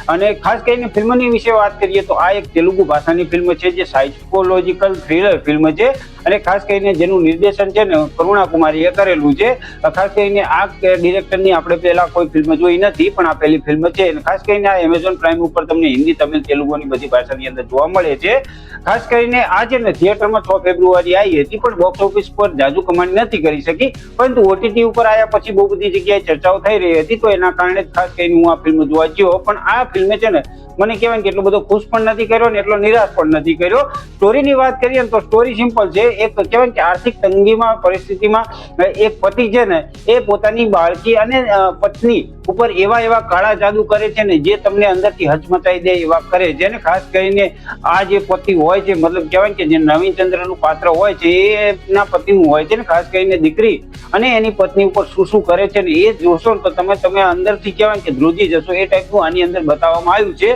અને ખાસ કરીને ફિલ્મની વિશે વાત કરીએ તો આ એક તેલુગુ ભાષાની ફિલ્મ છે, જે સાયકોલોજીકલ થ્રિલર ફિલ્મ છે અને ખાસ કરીને જેનું નિર્દેશન છે ને કરુણા કુમારીએ કરેલું છે. ખાસ કરીને આ ડિરેક્ટરની આપણે પહેલા કોઈ ફિલ્મ જોઈ નથી, પણ આ પહેલી ફિલ્મ છે. ખાસ કરીને આ એમેઝોન પ્રાઇમ ઉપર તમને હિન્દી, તમિલ, તેલુગુની બધી ભાષાની અંદર જોવા મળે છે. ખાસ કરીને આ છે ને થિયેટરમાં 6 ફેબ્રુઆરી આવી હતી, પણ બોક્સ ઓફિસ પર જાજુ કમાણી નથી કરી શકી, પરંતુ ઓટીટી ઉપર આવ્યા પછી બહુ બધી જગ્યાએ ચર્ચાઓ થઈ રહી હતી, તો એના કારણે ખાસ કરીને હું આ ફિલ્મ જોવા ગયો. પણ આ ફિલ્મે છે ને મને કહેવાય કે એટલો બધો ખુશ પણ નથી કર્યો ને એટલો નિરાશ પણ નથી કર્યો. સ્ટોરીની વાત કરીએ તો સ્ટોરી સિમ્પલ છે. એક કહેવાય કે આર્થિક તંગીમાં પરિસ્થિતિમાં એક પતિ છે ને એ પોતાની બાળકી અને પત્ની ઉપર એવા કાળા જાદુ કરે છે ને જે તમને અંદરથી હચમચાઈ દે એવા કરે છે. ને ખાસ કરીને આ જે પતિ હોય છે, મતલબ કહેવાય કે જે નવીન ચંદ્રનું પાત્ર હોય છે એના પતિનું હોય છે ને ખાસ કરીને દીકરી અને એની પત્ની ઉપર શું કરે છે ને એ જોશો તો તમે અંદરથી કહેવાય કે ધ્રુજી જશો. એ ટાઈપનું આની અંદર બતાવવામાં આવ્યું છે.